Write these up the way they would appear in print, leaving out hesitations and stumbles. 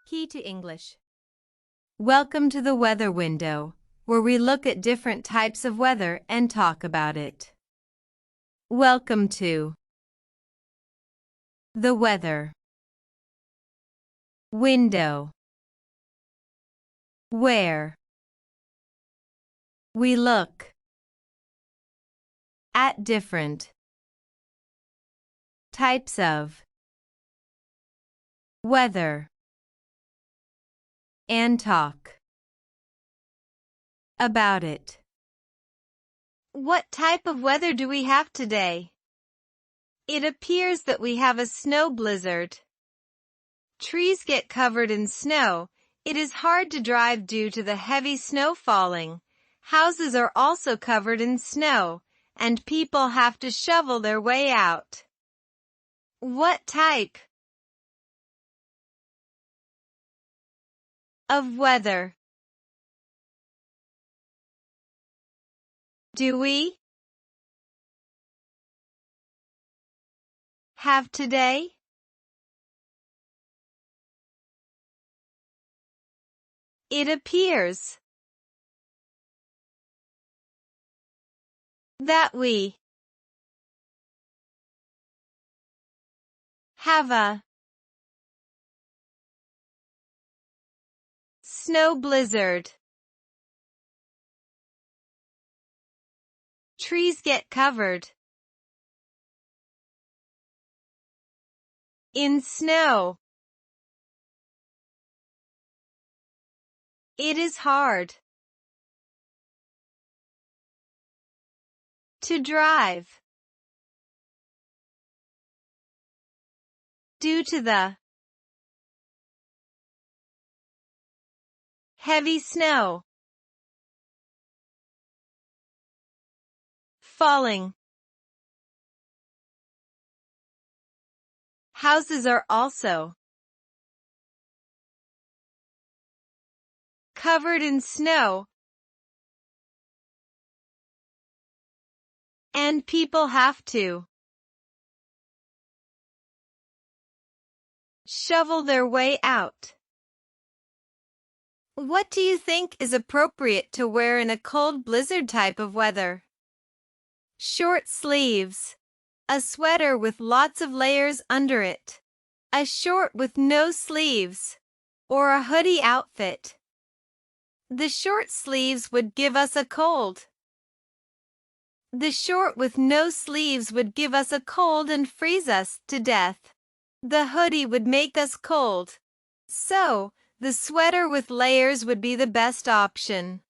Key to English. Welcome to the weather window, where we look at different types of weather and talk about it. Welcome to the weather window, where we look at different types of weather and talk about it. What type of weather do we have today? It appears that we have a snow blizzard. Trees get covered in snow. It is hard to drive due to the heavy snow falling. Houses are also covered in snow, and people have to shovel their way out. What type of weather do we have today? It appears that we have a snow blizzard. Trees get covered in snow. It is hard to drive due to the heavy snow falling. Houses are also covered in snow, and people have to shovel their way out. What do you think is appropriate to wear in a cold blizzard type of weather? Short sleeves, a sweater with lots of layers under it, a short with no sleeves, or a hoodie outfit. The short sleeves would give us a cold. The short with no sleeves would give us a cold and freeze us to death. The hoodie would make us cold. So, the sweater with layers would be the best option.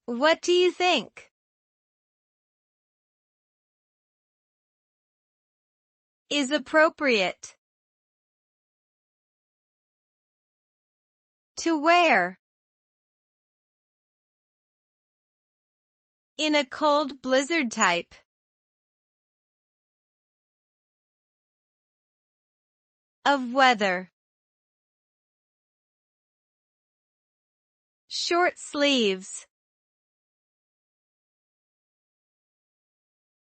What do you think is appropriate to wear in a cold blizzard type of weather? Short sleeves,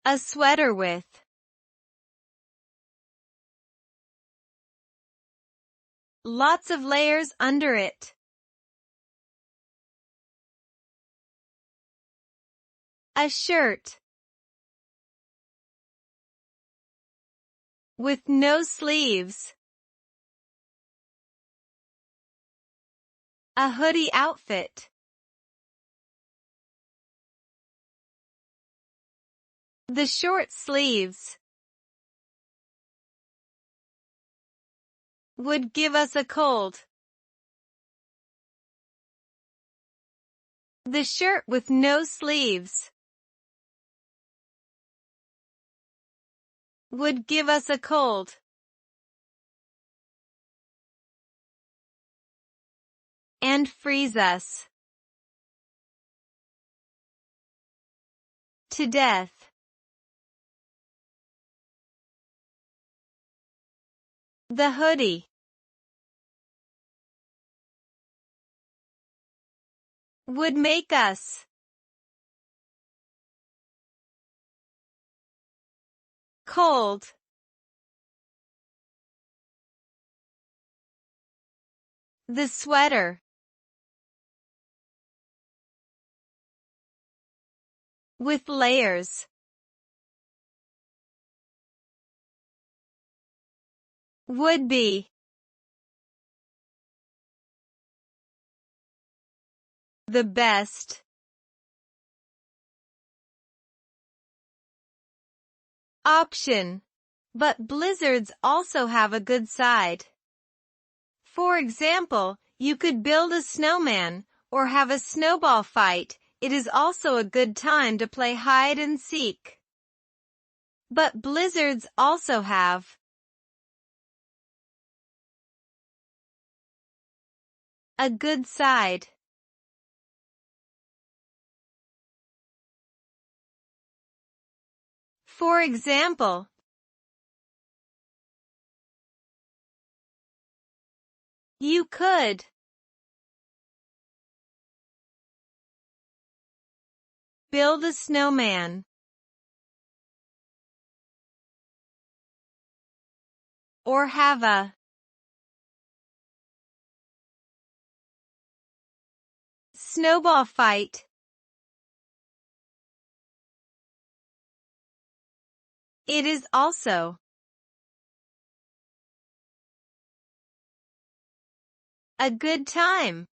a sweater with lots of layers under it, a shirt with no sleeves, a hoodie outfit. The short sleeves would give us a cold. The shirt with no sleeves would give us a cold. And freeze us to death. The hoodie would make us cold. The sweater. With layers. Would be. The best. Option. But blizzards also have a good side. For example, you could build a snowman, or have a snowball fight. It is also a good time to play hide and seek. But blizzards also have a good side. For example, you could build a snowman, or have a snowball fight. It is also a good time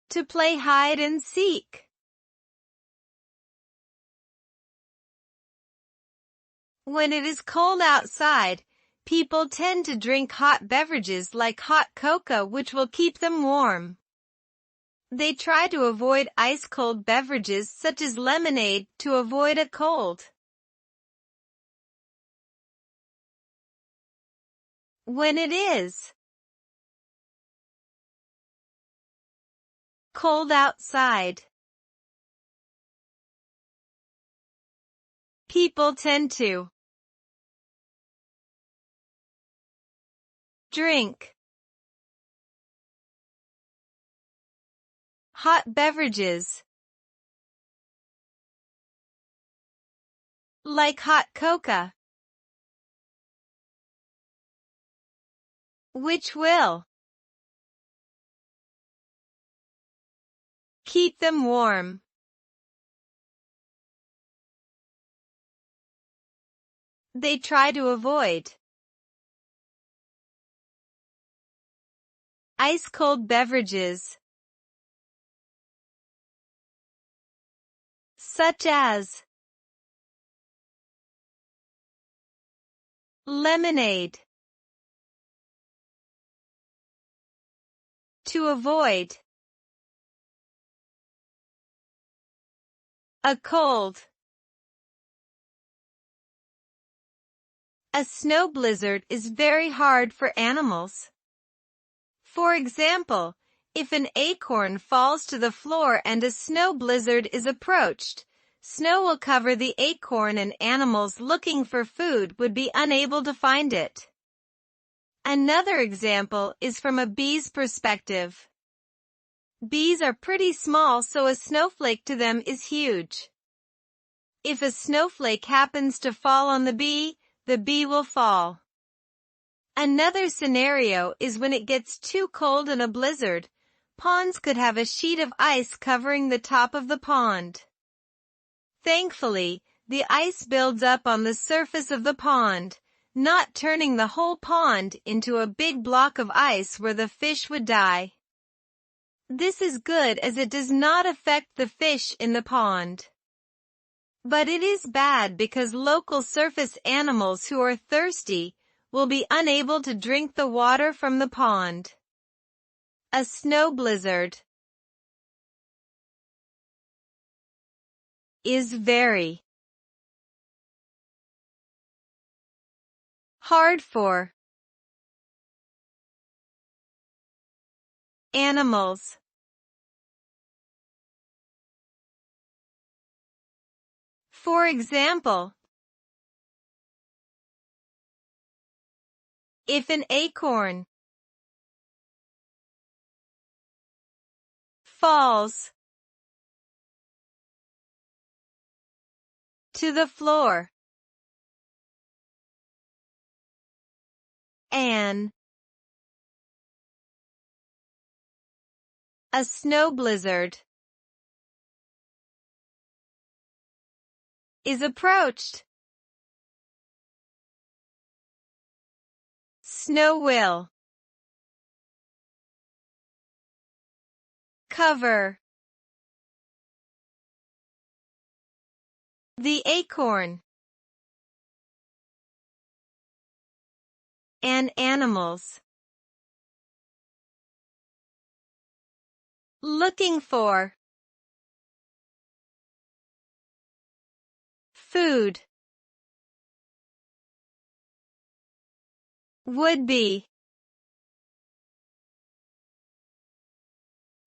to play hide and seek. When it is cold outside, people tend to drink hot beverages like hot coca, which will keep them warm. They try to avoid ice-cold beverages such as lemonade to avoid a cold. When it is cold outside, people tend to drink hot beverages like hot coca, which will keep them warm. They try to avoid ice-cold beverages such as lemonade to avoid a cold. A snow blizzard is very hard for animals. For example, if an acorn falls to the floor and a snow blizzard is approached, snow will cover the acorn and animals looking for food would be unable to find it. Another example is from a bee's perspective. Bees are pretty small, so a snowflake to them is huge. If a snowflake happens to fall on the bee will fall. Another scenario is when it gets too cold in a blizzard. Ponds could have a sheet of ice covering the top of the pond. Thankfully, the ice builds up on the surface of the pond, not turning the whole pond into a big block of ice where the fish would die. This is good as it does not affect the fish in the pond. But it is bad because local surface animals who are thirsty will be unable to drink the water from the pond. A snow blizzard is very hard for animals. For example, if an acorn falls to the floor A snow blizzard is approached. Snow will cover the acorn and animals. Looking for food would be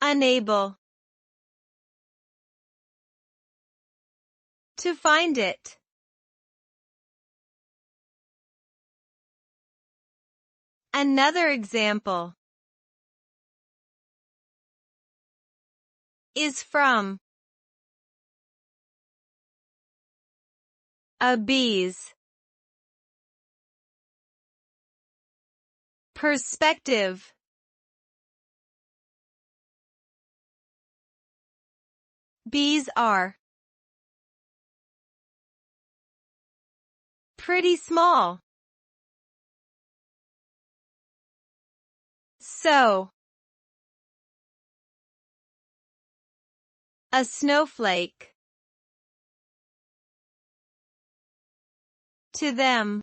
unable to find it. Another example is from a bee's perspective. Bees are pretty small. So, a snowflake to them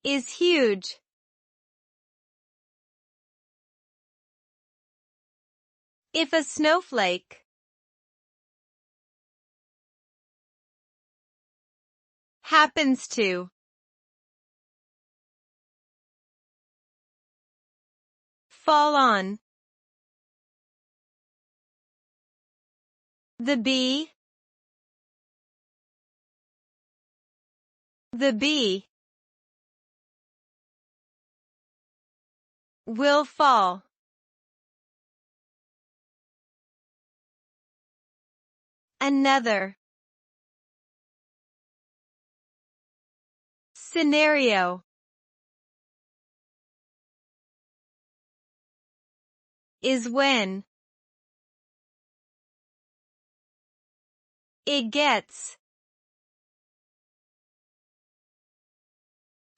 is huge. If a snowflake happens to fall on the bee, the bee will fall. Another scenario is when it gets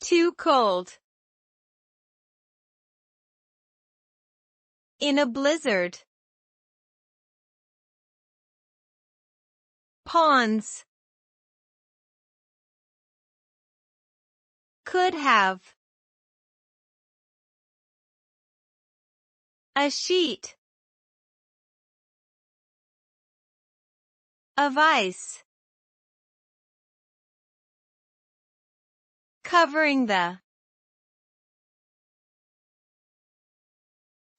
too cold in a blizzard. Ponds could have a sheet of ice covering the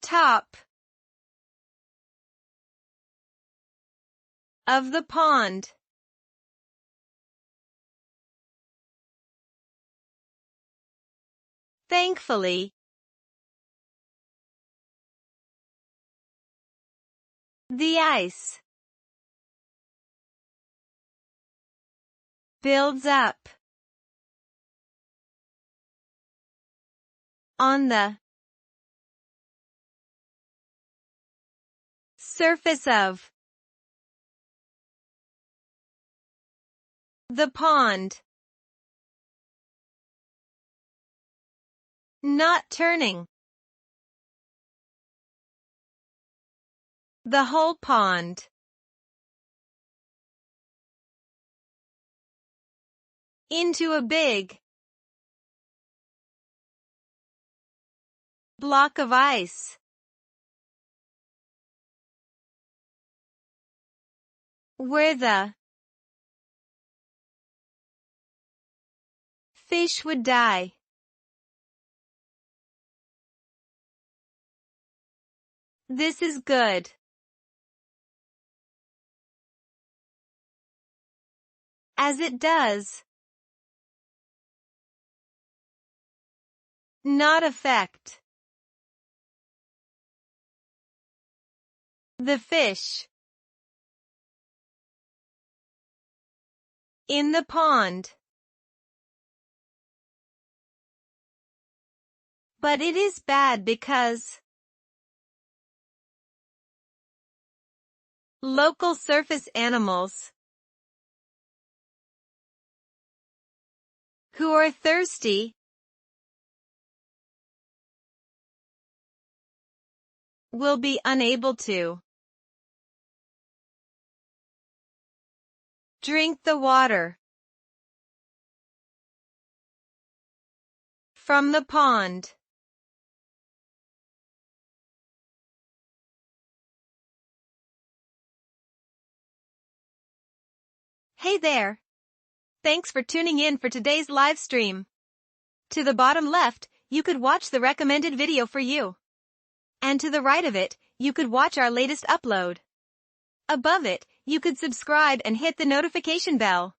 top of the pond. Thankfully, the ice builds up on the surface of the pond, not turning the whole pond into a big block of ice. Where the fish would die. This is good, as it does not affect the fish in the pond. But it is bad because local surface animals who are thirsty will be unable to drink the water from the pond. Hey there! Thanks for tuning in for today's live stream. To the bottom left, you could watch the recommended video for you. And to the right of it, you could watch our latest upload. Above it, you could subscribe and hit the notification bell.